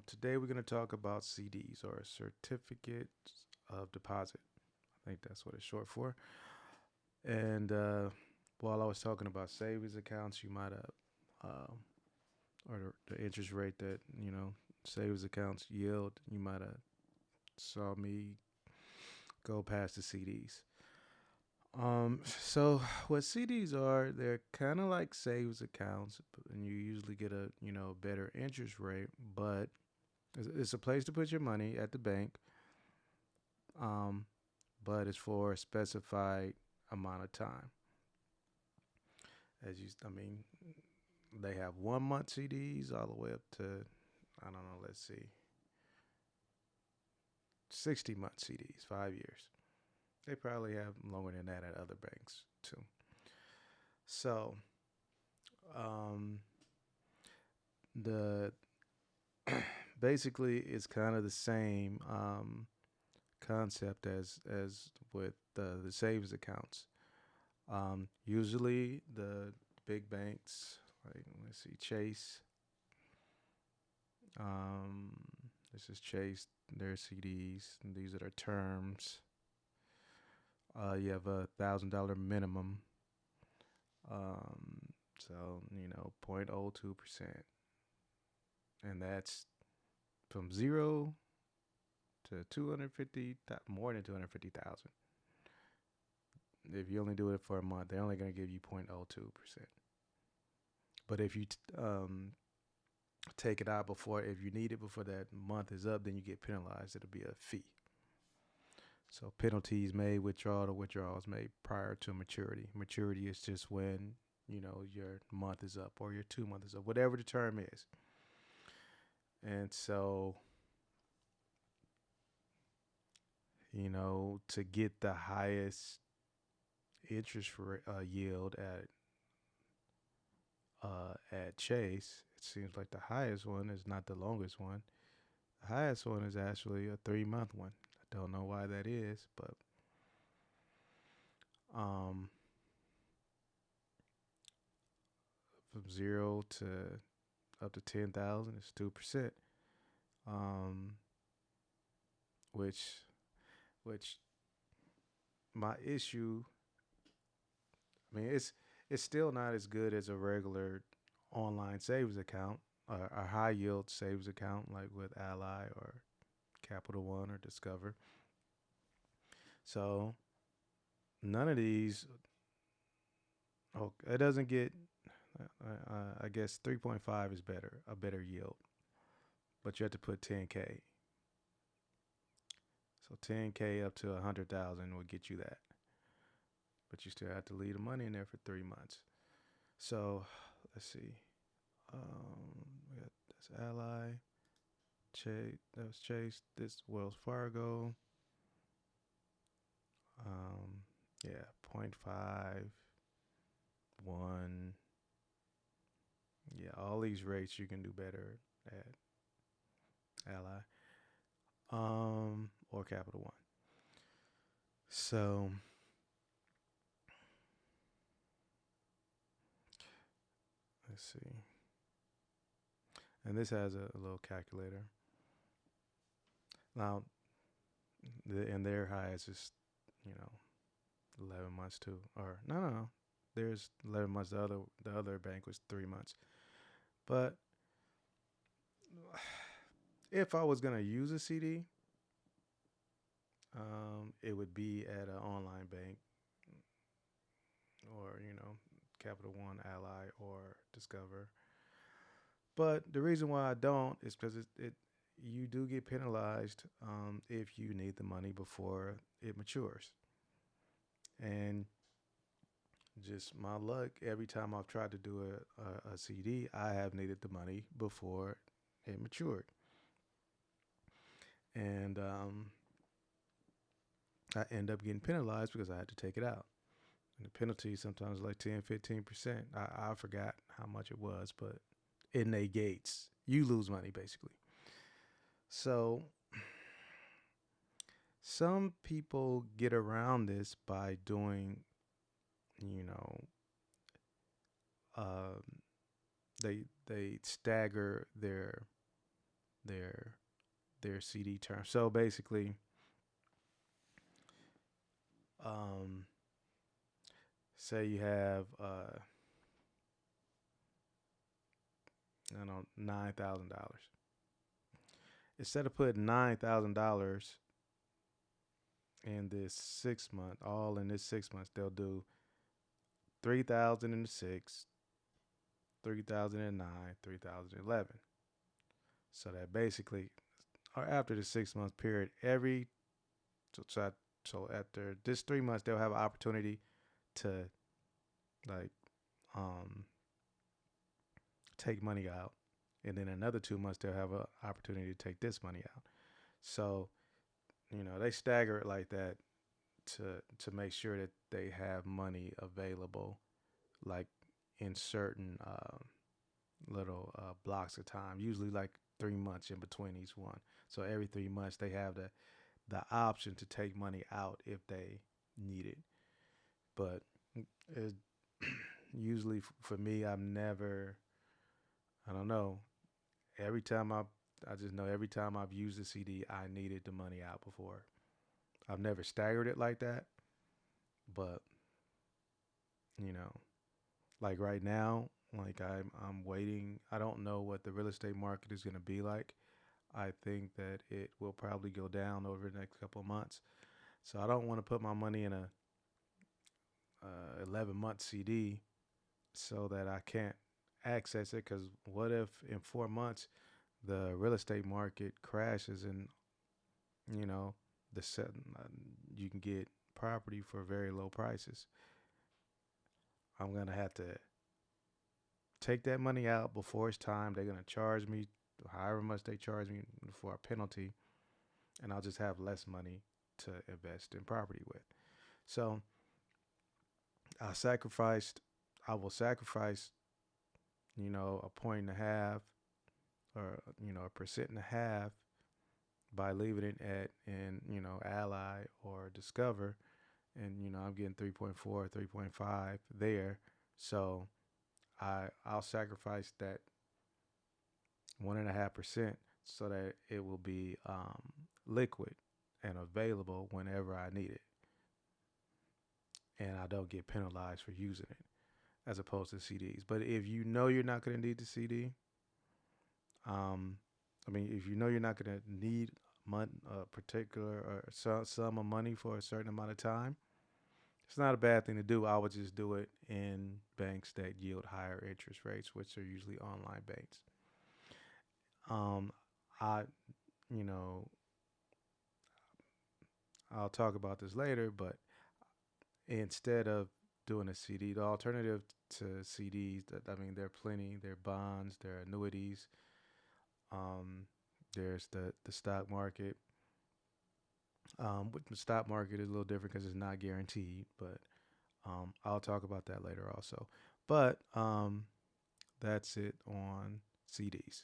Today we're going to talk about CDs or certificates of deposit. I think that's what it's short for. And while I was talking about savings accounts, you might have, or the interest rate that savings accounts yield, you might have saw me go past the CDs. So what CDs are, they're kind of like savings accounts, and you usually get a better interest rate, but it's a place to put your money at the bank, um, but it's for a specified amount of time. I mean, they have 1 month CDs all the way up to, I don't know, let's see, 60-month CDs, 5 years. They probably have longer than that at other banks too. So, um, the basically it's kind of the same concept as with the savings accounts. Usually the big banks, like let's see, Chase. Um, this is Chase. Their CDs. These are their terms. You have $1,000 minimum. So 0.02%, and that's from 0 to 250, more than 250,000. If you only do it for a month, they're only going to give you 0.02%. But if you take it out before, if you need it before that month is up, then you get penalized. It'll be a fee. So penalties made, withdrawals made prior to maturity. Maturity is just when your month is up or your 2 month is up, whatever the term is. And so to get the highest interest yield at Chase, it seems like the highest one is not the longest one. The highest one is actually a 3 month one. I don't know why that is, but um, from 0 to up to 10,000 is 2%. Um, which which my issue. I mean, it's still not as good as a regular online savings account, a high yield savings account like with Ally or Capital One or Discover. So none of these. Oh, it doesn't get. I guess 3.5 is better, a better yield, but you have to put 10K. So 10K up to 100,000 will get you that, but you still have to leave the money in there for 3 months. So let's see. We got this Ally, Chase. That was Chase. This Wells Fargo. Yeah, point 0.5, 1. Yeah, all these rates you can do better at Ally, or Capital One. So let's see. And this has a little calculator. Now, and their highest is, you know, 11 months too. Or no. There's 11 months. The other bank was 3 months. But if I was gonna use a CD, it would be at an online bank or Capital One, Ally, or Discover. But the reason why I don't is because it you do get penalized if you need the money before it matures. And just my luck, every time I've tried to do a CD, I have needed the money before it matured. And I end up getting penalized because I had to take it out. And the penalty sometimes like 10, 15%. I forgot how much it was, but it negates. You lose money basically. So some people get around this by doing, you know, um, they stagger their their their CD term. So basically, um, say you have I don't know, $9,000. Instead of putting $9,000 in this 6 month, all in this 6 months, they'll do 3,000 in the six, 3,009, 3,011. So that basically, or after the 6 month period, every so, so after this 3 months, they'll have an opportunity to like um take money out, and then another 2 months they'll have an opportunity to take this money out. So they stagger it like that to make sure that they have money available, like in certain little blocks of time, usually like 3 months in between each one. So every 3 months they have the option to take money out if they need it. But it, usually for me, I'm never. I don't know. Every time I just know every time I've used a CD, I needed the money out before. I've never staggered it like that, but you know, like right now, like I'm waiting. I don't know what the real estate market is going to be like. I think that it will probably go down over the next couple of months. So I don't want to put my money in a 11-month CD so that I can't access it. Because what if in 4 months the real estate market crashes and you know the set, you can get property for very low prices. I'm gonna have to take that money out before it's time. They're gonna charge me however much they charge me for a penalty, and I'll just have less money to invest in property with. So I sacrificed. I will sacrifice, a point and a half or a percent and a half by leaving it at in Ally or Discover, and I'm getting 3.4, 3.5 there. So I'll sacrifice that 1.5% so that it will be liquid and available whenever I need it, and I don't get penalized for using it as opposed to CDs. But if you know you're not going to need the CD, um, if you know you're not going to need a particular or sum of money for a certain amount of time, it's not a bad thing to do. I would just do it in banks that yield higher interest rates, which are usually online banks. Um, I, you know, I'll talk about this later, but instead of doing a CD, the alternative to CDs, there are plenty. There are bonds, there are annuities. Um, there's the stock market. With the stock market is a little different because it's not guaranteed, but I'll talk about that later also. But that's it on CDs.